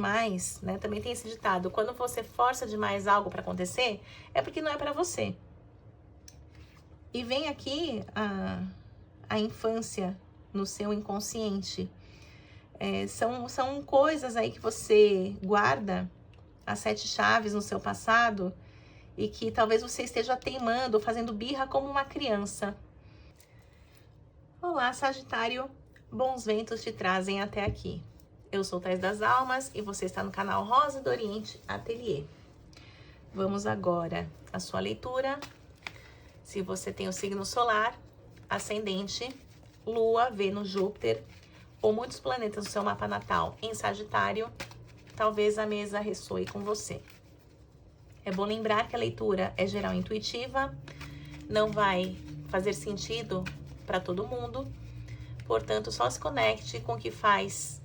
Mas, né, também tem esse ditado, quando você força demais algo para acontecer, é porque não é para você. E vem aqui a infância no seu inconsciente. São coisas aí que você guarda, as 7 chaves no seu passado, e que talvez você esteja teimando, fazendo birra como uma criança. Olá, Sagitário, bons ventos te trazem até aqui. Eu sou Thais das Almas e você está no canal Rosa do Oriente Ateliê. Vamos agora à sua leitura. Se você tem o signo solar, ascendente, Lua, Vênus, Júpiter ou muitos planetas no seu mapa natal em Sagitário, talvez a mesa ressoe com você. É bom lembrar que a leitura é geral e intuitiva, não vai fazer sentido para todo mundo, portanto, só se conecte com o que faz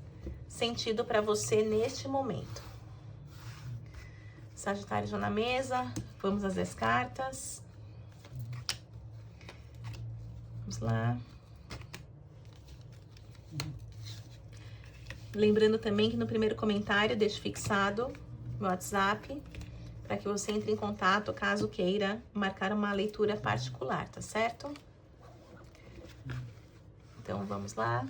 sentido para você neste momento. Sagitário já na mesa, vamos às 10 cartas. Vamos lá. Lembrando também que no primeiro comentário deixo fixado meu WhatsApp para que você entre em contato caso queira marcar uma leitura particular, tá certo? Então vamos lá.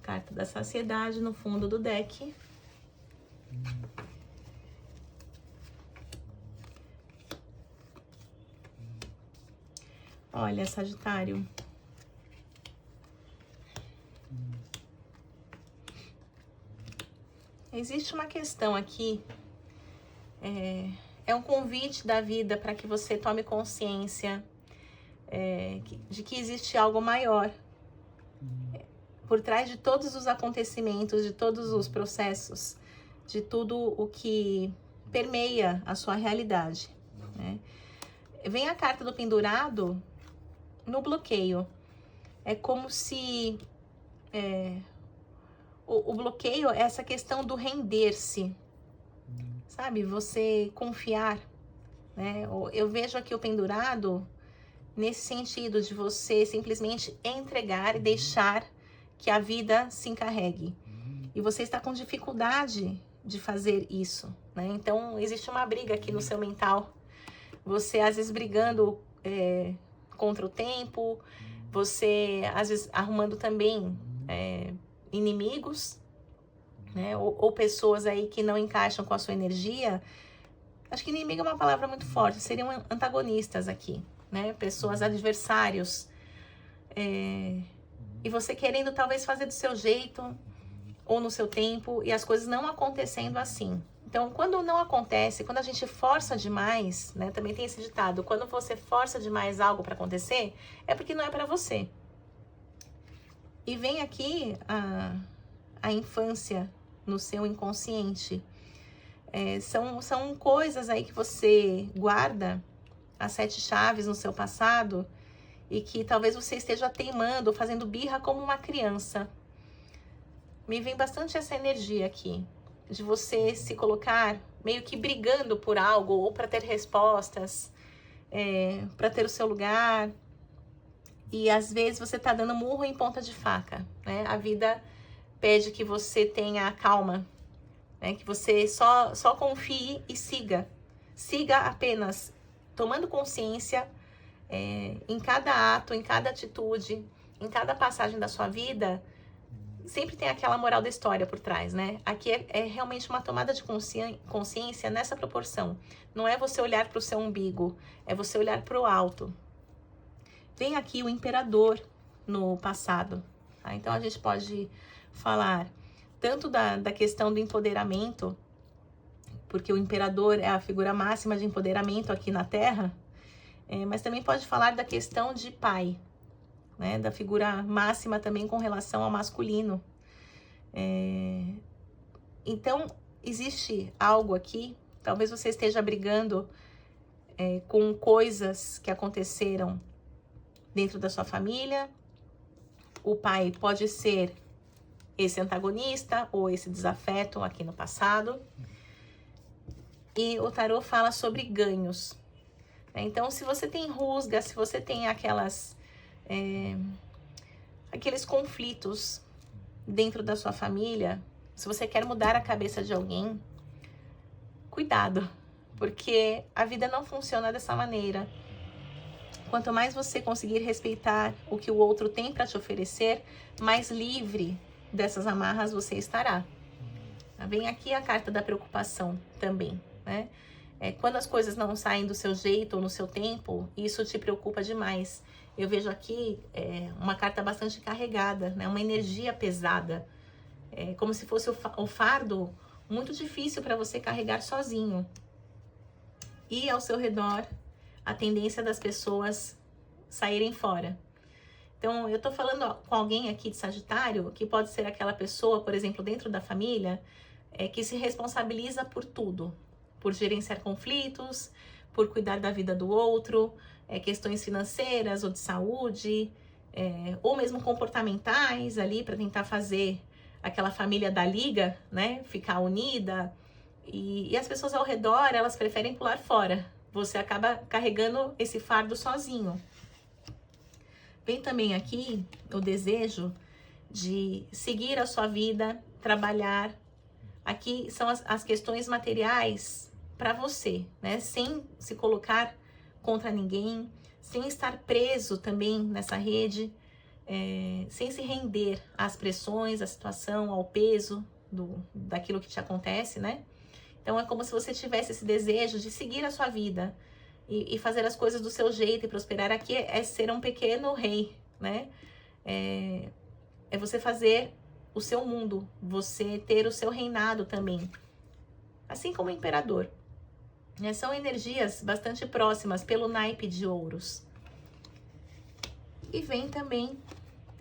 Carta da Saciedade no fundo do deck. Olha, Sagitário. Existe uma questão aqui. É um convite da vida para que você tome consciência de que existe algo maior. Por trás de todos os acontecimentos, de todos os processos, de tudo o que permeia a sua realidade, né? Vem a carta do pendurado no bloqueio. É como se o bloqueio é essa questão do render-se, sabe? Você confiar, né? Eu vejo aqui o pendurado nesse sentido de você simplesmente entregar e deixar que a vida se encarregue. E você está com dificuldade de fazer isso, né? Então, existe uma briga aqui no seu mental. Você, às vezes, brigando contra o tempo. Você, às vezes, arrumando também inimigos, né? Ou pessoas aí que não encaixam com a sua energia. Acho que inimigo é uma palavra muito forte. Seriam antagonistas aqui, né? Pessoas, adversários. E você querendo talvez fazer do seu jeito ou no seu tempo e as coisas não acontecendo assim. Então, quando não acontece, quando a gente força demais, né? Também tem esse ditado, quando você força demais algo para acontecer, é porque não é para você. E vem aqui a infância no seu inconsciente. São coisas aí que você guarda, as 7 chaves no seu passado, e que talvez você esteja teimando, fazendo birra como uma criança. Me vem bastante essa energia aqui, de você se colocar meio que brigando por algo, ou para ter respostas, para ter o seu lugar. E às vezes você tá dando murro em ponta de faca, né? A vida pede que você tenha calma, né? Que você só confie e siga. Siga apenas tomando consciência em cada ato, em cada atitude, em cada passagem da sua vida. Sempre tem aquela moral da história por trás, né? Aqui é realmente uma tomada de consciência nessa proporção. Não é você olhar para o seu umbigo, é você olhar para o alto. Vem aqui o imperador no passado, tá? Então a gente pode falar tanto da questão do empoderamento, porque o imperador é a figura máxima de empoderamento aqui na Terra, mas também pode falar da questão de pai, né? Da figura máxima também com relação ao masculino. Então, existe algo aqui, talvez você esteja brigando com coisas que aconteceram dentro da sua família. O pai pode ser esse antagonista ou esse desafeto aqui no passado. E o tarô fala sobre ganhos. Então, se você tem rusga, se você tem aqueles conflitos dentro da sua família, se você quer mudar a cabeça de alguém, cuidado, porque a vida não funciona dessa maneira. Quanto mais você conseguir respeitar o que o outro tem para te oferecer, mais livre dessas amarras você estará. Vem aqui a carta da preocupação também, né? Quando as coisas não saem do seu jeito ou no seu tempo, isso te preocupa demais. Eu vejo aqui uma carta bastante carregada, né? Uma energia pesada, como se fosse o fardo muito difícil para você carregar sozinho. E ao seu redor, a tendência das pessoas saírem fora. Então, eu tô falando com alguém aqui de Sagitário, que pode ser aquela pessoa, por exemplo, dentro da família, que se responsabiliza por tudo. Por gerenciar conflitos, por cuidar da vida do outro, questões financeiras ou de saúde, ou mesmo comportamentais ali, para tentar fazer aquela família da liga, né, ficar unida. E as pessoas ao redor, elas preferem pular fora. Você acaba carregando esse fardo sozinho. Vem também aqui o desejo de seguir a sua vida, trabalhar. Aqui são as questões materiais para você, né? Sem se colocar contra ninguém, sem estar preso também nessa rede, sem se render às pressões, à situação, ao peso daquilo que te acontece, né? Então é como se você tivesse esse desejo de seguir a sua vida e fazer as coisas do seu jeito e prosperar. Aqui é ser um pequeno rei, né? É você fazer o seu mundo, você ter o seu reinado também, assim como o imperador. São energias bastante próximas pelo naipe de ouros. E vem também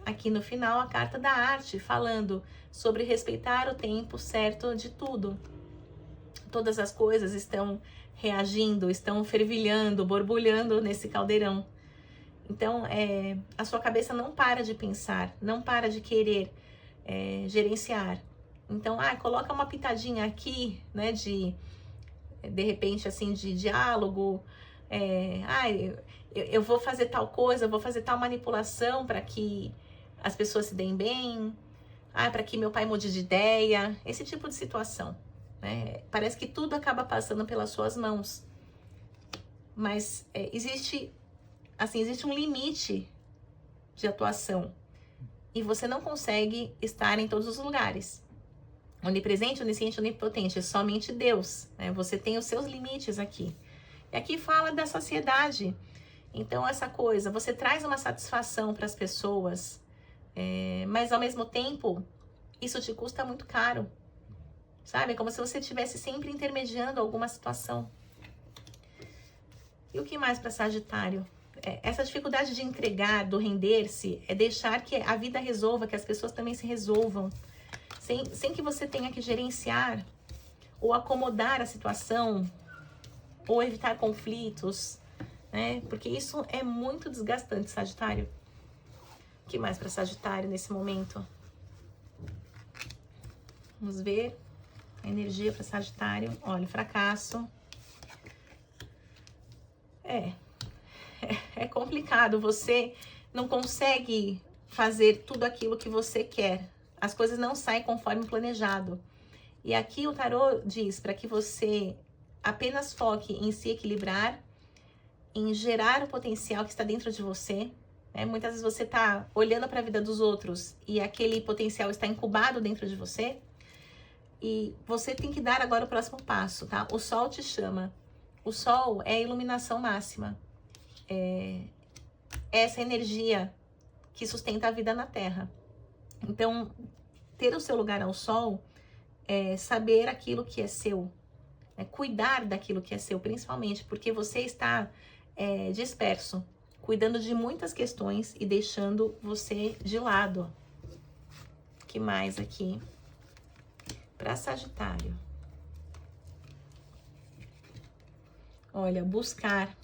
aqui no final a carta da arte, falando sobre respeitar o tempo certo de tudo. Todas as coisas estão reagindo, estão fervilhando, borbulhando nesse caldeirão. Então, a sua cabeça não para de pensar, não para de querer gerenciar. Então, coloca uma pitadinha aqui, né, de repente, assim, de diálogo. Eu vou fazer tal coisa, eu vou fazer tal manipulação para que as pessoas se deem bem, para que meu pai mude de ideia, esse tipo de situação. Parece que tudo acaba passando pelas suas mãos, mas existe um limite de atuação e você não consegue estar em todos os lugares. Onipresente, onisciente, onipotente, somente Deus, né? Você tem os seus limites aqui. E aqui fala da saciedade. Então essa coisa, você traz uma satisfação para as pessoas, mas ao mesmo tempo isso te custa muito caro. Sabe? É como se você estivesse sempre intermediando alguma situação. E o que mais para Sagitário? Essa dificuldade de entregar, do render-se, é deixar que a vida resolva, que as pessoas também se resolvam. Sem que você tenha que gerenciar ou acomodar a situação ou evitar conflitos, né? Porque isso é muito desgastante, Sagitário. O que mais para Sagitário nesse momento? Vamos ver. A energia para Sagitário. Olha, fracasso. É complicado. Você não consegue fazer tudo aquilo que você quer. As coisas não saem conforme planejado. E aqui o tarô diz para que você apenas foque em se equilibrar, em gerar o potencial que está dentro de você. Muitas vezes você está olhando para a vida dos outros e aquele potencial está incubado dentro de você. E você tem que dar agora o próximo passo, tá? O sol te chama. O sol é a iluminação máxima. É essa energia que sustenta a vida na Terra. Então, ter o seu lugar ao sol é saber aquilo que é seu. Cuidar daquilo que é seu, principalmente porque você está disperso, cuidando de muitas questões e deixando você de lado. O que mais aqui? Para Sagitário. Olha, buscar.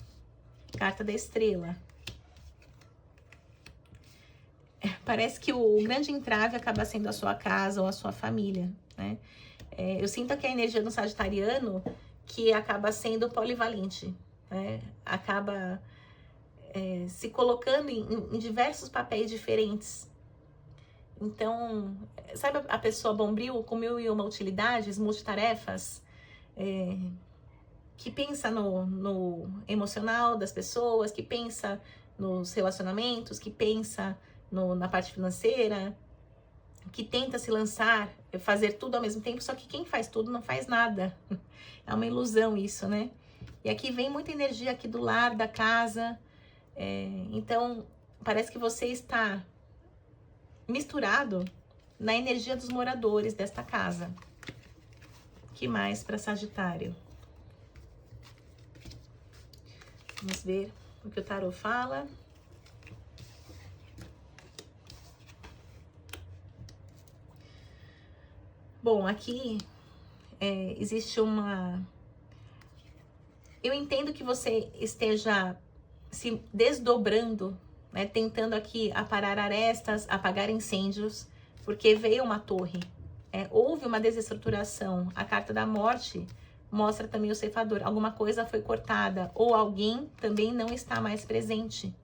Carta da estrela. Parece que o grande entrave acaba sendo a sua casa ou a sua família, né? Eu sinto que a energia do sagitariano que acaba sendo polivalente, né? Acaba se colocando em diversos papéis diferentes. Então, sabe a pessoa bombril com 1001 utilidades, multitarefas, que pensa no emocional das pessoas, que pensa nos relacionamentos, que pensa na parte financeira, que tenta se lançar, fazer tudo ao mesmo tempo, só que quem faz tudo não faz nada. É uma ilusão isso, né? E aqui vem muita energia aqui do lar, da casa. Então, parece que você está misturado na energia dos moradores desta casa. Que mais para Sagitário? Vamos ver o que o tarô fala. Bom, aqui existe uma... Eu entendo que você esteja se desdobrando, né, tentando aqui aparar arestas, apagar incêndios, porque veio uma torre. Houve uma desestruturação. A carta da morte mostra também o ceifador. Alguma coisa foi cortada, ou alguém também não está mais presente.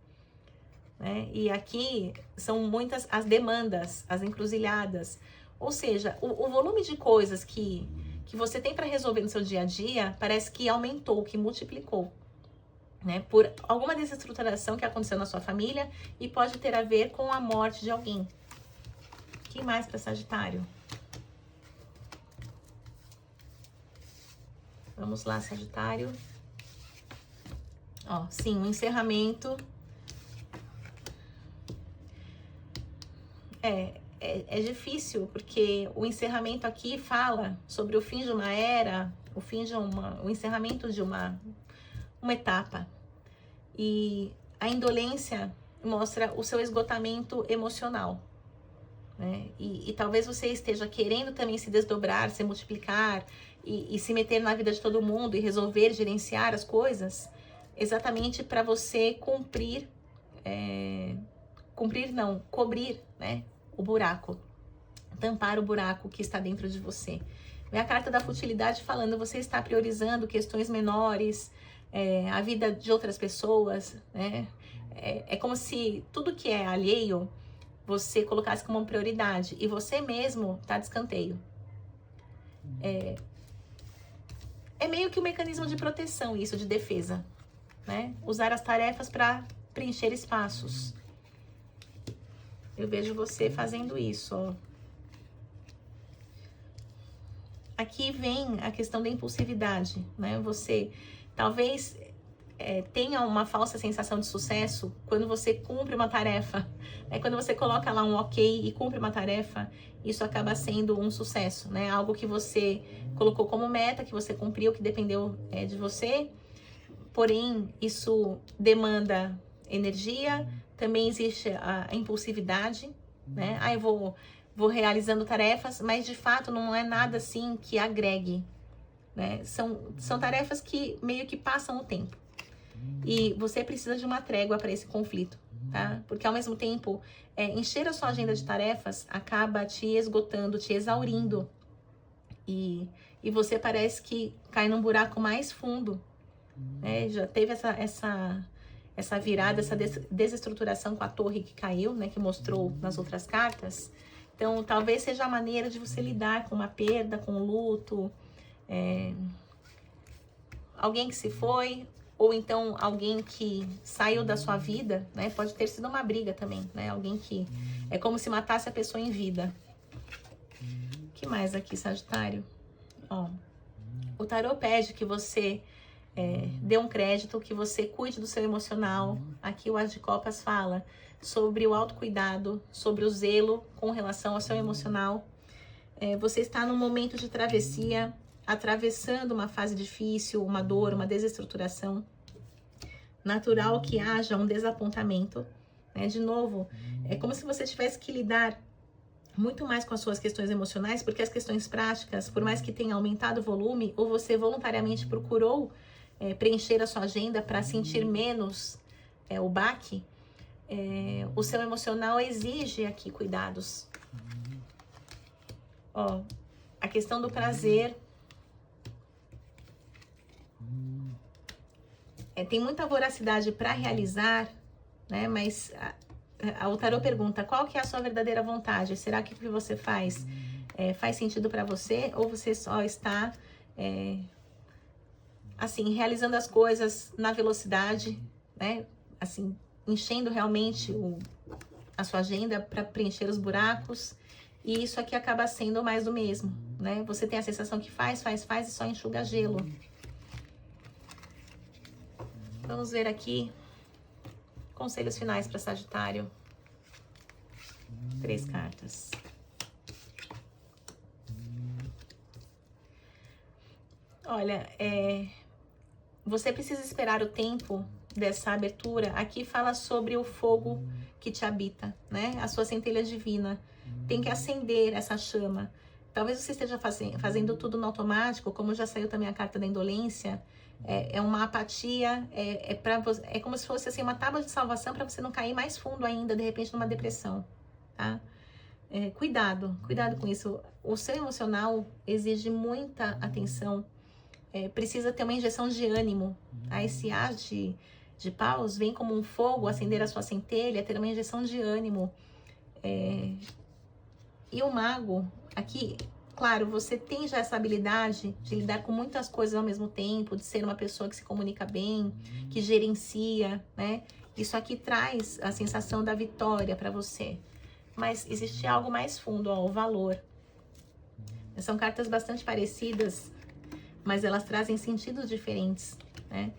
Né? E aqui são muitas as demandas, as encruzilhadas. Ou seja, o volume de coisas que você tem para resolver no seu dia a dia parece que aumentou, que multiplicou. Né? Por alguma desestruturação que aconteceu na sua família e pode ter a ver com a morte de alguém. O que mais para Sagitário? Vamos lá, Sagitário. Ó, sim, um encerramento. É difícil, porque o encerramento aqui fala sobre o fim de uma era, o encerramento de uma etapa. E a indolência mostra o seu esgotamento emocional. Né? E talvez você esteja querendo também se desdobrar, se multiplicar e se meter na vida de todo mundo e resolver gerenciar as coisas, exatamente para você cobrir, né, o buraco, tampar o buraco que está dentro de você. Vem a carta da futilidade falando, você está priorizando questões menores, a vida de outras pessoas, né? É como se tudo que é alheio você colocasse como uma prioridade e você mesmo está de escanteio. É meio que um mecanismo de proteção, isso, de defesa, né? Usar as tarefas para preencher espaços. Eu vejo você fazendo isso, ó. Aqui vem a questão da impulsividade, né? Você talvez tenha uma falsa sensação de sucesso quando você cumpre uma tarefa. Né? Quando você coloca lá um ok e cumpre uma tarefa, isso acaba sendo um sucesso, né? Algo que você colocou como meta, que você cumpriu, que dependeu de você. Porém, isso demanda energia, também existe a impulsividade, né? Eu vou realizando tarefas, mas de fato não é nada assim que agregue, né? São tarefas que meio que passam o tempo. E você precisa de uma trégua para esse conflito, tá? Porque ao mesmo tempo, encher a sua agenda de tarefas acaba te esgotando, te exaurindo. E você parece que cai num buraco mais fundo, né? Já teve essa virada, essa desestruturação com a torre que caiu, né? Que mostrou nas outras cartas. Então, talvez seja a maneira de você lidar com uma perda, com um luto, alguém que se foi, ou então alguém que saiu da sua vida, né? Pode ter sido uma briga também, né? Alguém que é como se matasse a pessoa em vida. O que mais aqui, Sagitário? Ó, o tarô pede que você dê um crédito, que você cuide do seu emocional. Aqui o As de Copas fala sobre o autocuidado, sobre o zelo com relação ao seu emocional. Você está num momento de travessia, atravessando uma fase difícil, uma dor, uma desestruturação. Natural que haja um desapontamento, né? De novo, é como se você tivesse que lidar muito mais com as suas questões emocionais, porque as questões práticas, por mais que tenha aumentado o volume, ou você voluntariamente procurou preencher a sua agenda para sentir menos o baque, o seu emocional exige aqui cuidados. Ó, a questão do prazer. Tem muita voracidade para realizar, né? Mas o tarô pergunta, qual que é a sua verdadeira vontade? Será que o que você faz faz sentido para você? Ou você só está, assim, realizando as coisas na velocidade, né? Assim, enchendo realmente a sua agenda para preencher os buracos. E isso aqui acaba sendo mais do mesmo, né? Você tem a sensação que faz e só enxuga gelo. Vamos ver aqui. Conselhos finais para Sagitário. 3 cartas. Olha, você precisa esperar o tempo dessa abertura. Aqui fala sobre o fogo que te habita, né? A sua centelha divina. Tem que acender essa chama. Talvez você esteja fazendo tudo no automático, como já saiu também a carta da indolência. É uma apatia, é como se fosse assim, uma tábua de salvação para você não cair mais fundo ainda, de repente, numa depressão, tá? Cuidado com isso. O seu emocional exige muita atenção. Precisa ter uma injeção de ânimo. Esse ar de paus vem como um fogo, acender a sua centelha, ter uma injeção de ânimo. E o mago, aqui, claro, você tem já essa habilidade de lidar com muitas coisas ao mesmo tempo, de ser uma pessoa que se comunica bem, que gerencia, né? Isso aqui traz a sensação da vitória para você. Mas existe algo mais fundo, ó, o valor. São cartas bastante parecidas, mas elas trazem sentidos diferentes, né?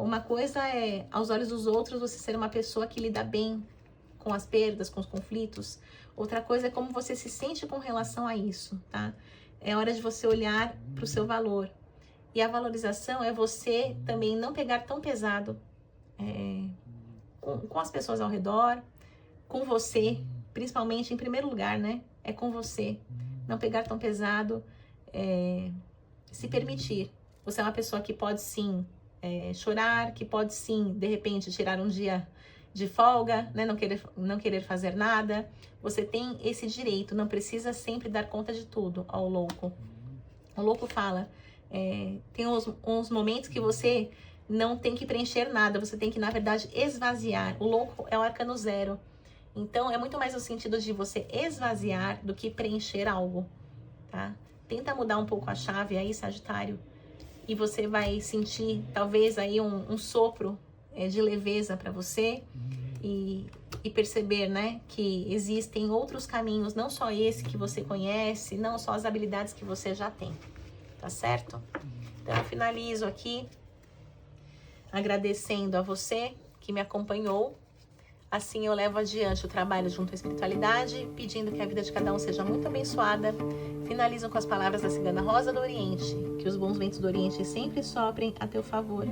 Uma coisa é, aos olhos dos outros, você ser uma pessoa que lida bem com as perdas, com os conflitos. Outra coisa é como você se sente com relação a isso, tá? É hora de você olhar para o seu valor. E a valorização é você também não pegar tão pesado com as pessoas ao redor, com você, principalmente em primeiro lugar, né? É com você. Não pegar tão pesado, se permitir. Você é uma pessoa que pode sim chorar, que pode sim, de repente, tirar um dia de folga, né? Não querer fazer nada. Você tem esse direito, não precisa sempre dar conta de tudo ao louco. O louco fala, tem uns momentos que você não tem que preencher nada, você tem que, na verdade, esvaziar. O louco é o arcano 0. Então, é muito mais no sentido de você esvaziar do que preencher algo, tá? Tenta mudar um pouco a chave aí, Sagitário, e você vai sentir, talvez, aí um sopro de leveza para você e perceber, né, que existem outros caminhos, não só esse que você conhece, não só as habilidades que você já tem, tá certo? Então, eu finalizo aqui agradecendo a você que me acompanhou. Assim eu levo adiante o trabalho junto à espiritualidade, pedindo que a vida de cada um seja muito abençoada. Finalizo com as palavras da Cigana Rosa do Oriente, que os bons ventos do Oriente sempre soprem a teu favor.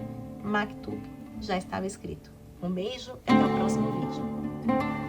Maktub, já estava escrito. Um beijo e até o próximo vídeo.